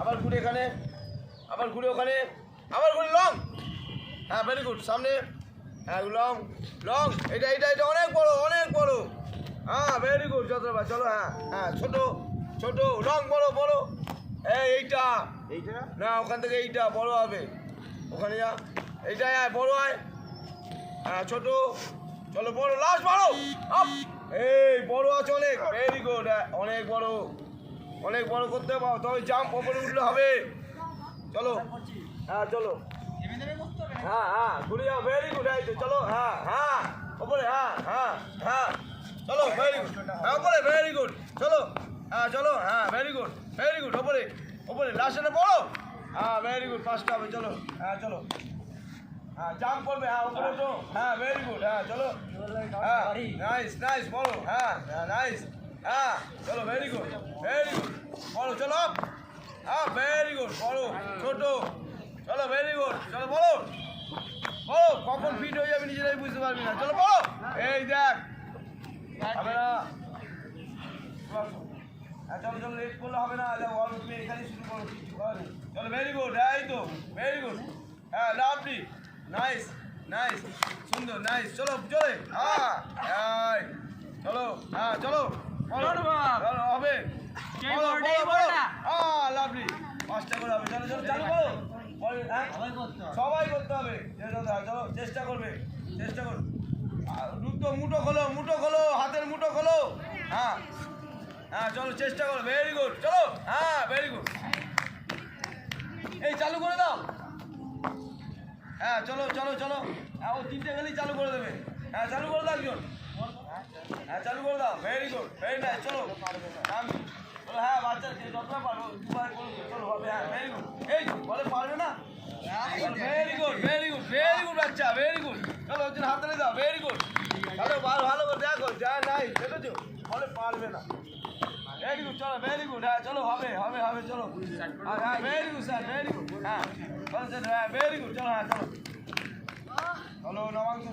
আবার ঘুরে এখানে, আবার ঘুরে ওখানে, আবার ঘুরে লং। হ্যাঁ ভেরি গুড, সামনে। হ্যাঁ লং লং, এটা এটা এটা অনেক বড়, অনেক বড়। হ্যাঁ ভেরি গুড, যতবার চলো। হ্যাঁ হ্যাঁ, ছোট ছোট, লং বড় বড়। এইটা এইটা না, ওখান থেকে এইটা বড় হবে, ওখানে যা। এইটা বড় হয়। হ্যাঁ ছোট, চলো বড়, লাস্ট বড়। আপ, এই বড় আছে অনেক, ভেরি গুড। অনেক বড়, অনেক বড় করতে পারো, তবে জাম্প ওপরে উঠলে হবে। চলো হ্যাঁ চলো, হ্যাঁ হ্যাঁ ঘুরে যাও, ভেরি গুড। এই তো চলো, হ্যাঁ হ্যাঁ ওপরে, হ্যাঁ হ্যাঁ হ্যাঁ চলো, ভেরি গুড। হ্যাঁ ওপরে, ভেরি গুড। চলো হ্যাঁ চলো, হ্যাঁ ভেরি গুড, ভেরি গুড। ওপরে ওপরে, লাস্টে বড়। হ্যাঁ ভেরি গুড, ফার্স্ট হবে। চলো হ্যাঁ চলো, হ্যাঁ জাম্প করবে, হ্যাঁ উপরে তো, হ্যাঁ ভেরি গুড। হ্যাঁ চলো, হ্যাঁ নাইস নাইস, বড়। হ্যাঁ নাইস, হ্যাঁ চলো, ভেরি গুড, ভেরি গুড। বড়, চলো হ্যাঁ ভেরি গুড। বড় ছোট, চলো ভেরি গুড। চলো বড় বড়, কখন ফিট হয়ে যাবে নিজেরাই বুঝতে পারবি না। চলো বড়, এই দেখ হবে না। হ্যাঁ চলো চলো, লেট করলে হবে না। তুমি এখানে শুরু করো, চলো ভেরি গুড। এই তো ভেরি গুড, হ্যাঁ লাভলি, নাইস নাইস, সুন্দর, নাইস। চলো চলে, হ্যাঁ হ্যাঁ চলো, হ্যাঁ চলো হবে, হ্যাঁ লাভলি, পাঁচটা করে হবে। চলো চলো চালু করো, সবাই করতে হবে। চলো চেষ্টা করবে, চেষ্টা করো। দুটো মুঠো খোলো, মুঠো খোলো, হাতের মুঠো খোলো। হ্যাঁ হ্যাঁ চলো চেষ্টা করো, ভেরি গুড। চলো হ্যাঁ ভেরি গুড, এই চালু করে দাও। হ্যাঁ চলো চলো চলো, হ্যাঁ ও তিনটে গেলেই চালু করে দেবে। হ্যাঁ চালু করে দাও একজন, হ্যাঁ চালু করে দাও, ভেরি গুড, ভেরি নাইস। চলো চলো, হ্যাঁ বাচ্চা যতটা পারবো দুবার করবে, চলো হবে। হ্যাঁ ভেরি গুড, এই বলে পারবে না। Very good, very good, very good বাচ্চা, ভেরি গুড। চলো একজন হাত তুলে দাও, ভেরি গুড। ভালো ভালো ভালো করে দেখো, যা নাই দেখেছো, বলে পারবে না। ভেরি গুড, চলো ভেরি গুড। হ্যাঁ চলো হবে হবে হবে, চলো হ্যাঁ very good sir, very good. হ্যাঁ চলো স্যার, হ্যাঁ ভেরি গুড। চলো হ্যাঁ চলো চলো, নবাংশ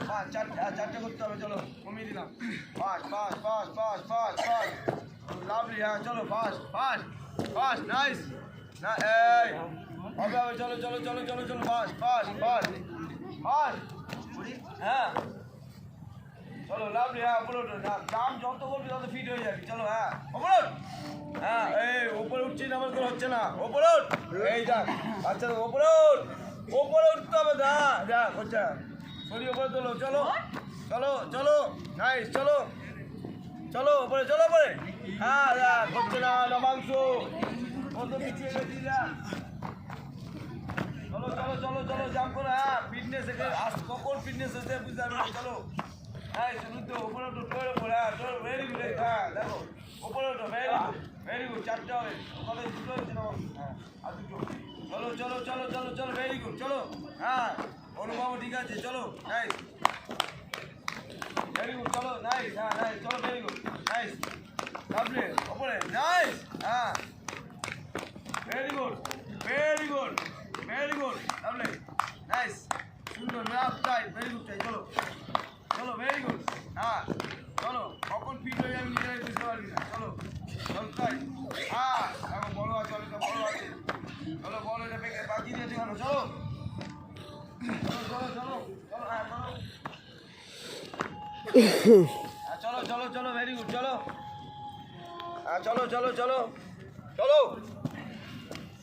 চারটে করতে হবে। চলো কমিয়ে দিলাম, fast fast fast fast fast fast, lovely. হ্যাঁ চলো ফাস্ট ফাস্ট ফাস্ট, নাইস না, এই হবে হবে। চলো চলো চলো চলো চলো, ফাস্ট ফাস্ট ফাস্ট ফাস্ট, হ্যাঁ চলো লাভলি। হ্যাঁ উপরে উঠো, দাম যত করবি তত ফিট হয়ে যাবি। চলো হ্যাঁ উপরে উঠ, হ্যাঁ এই উপরে উঠছি না, আমার করে হচ্ছে না। উপরে উঠ, এই যাক আচ্ছা, উপরে উঠ, উপরে উঠতে হবে। দা যা হচ্ছে, শরীর উপরে তোলো। চলো চলো চলো, নাইস। চলো চলো উপরে, চলো উপরে। হ্যাঁ দেখ হচ্ছে না, নবাংশ কত পিছিয়ে গেছি। চলো চলো চলো চলো, জাম্প করো। হ্যাঁ ফিটনেস কখন ফিটনেস হচ্ছে বুঝতে পারবে না। চলো হ্যাঁ শুরু তো, উপরে উঠো, টোয়ের উপরে। হ্যাঁ চলো ভেরি গুড। হ্যাঁ দেখো উপরে উঠো, ভেরি গুড, ভেরি গুড। চারটে হবে, ওখানে দুটো হচ্ছে না। হ্যাঁ আর দুটো। চলো চলো চলো চলো চলো, ভেরি গুড। চলো হ্যাঁ অনুভব ঠিক আছে। চলো নাইস, ভেরি গুড। চলো নাইস, হ্যাঁ নাইস। চলো ভেরি গুড, নাইস, লাভলি। ওপরে, নাইস, হ্যাঁ very good, very good, very good, lovely, nice, সুন্দর। Rough tight, very good tight. চলো চলো ভেরি গুড। হ্যাঁ চলো, কখন ফিট হয়ে যাবে নিজেরাই বুঝতে পারবি না। চলো চলো টাইট, হ্যাঁ এখন বড় আছে, অনেকটা বড় আছে। চলো বড়, এটা বাকি দিয়েছে কেন। চলো চলো চলো চলো চলো, হ্যাঁ চলো হ্যাঁ চলো চলো চলো, ভেরি গুড। চলো হ্যাঁ চলো চলো চলো চলো।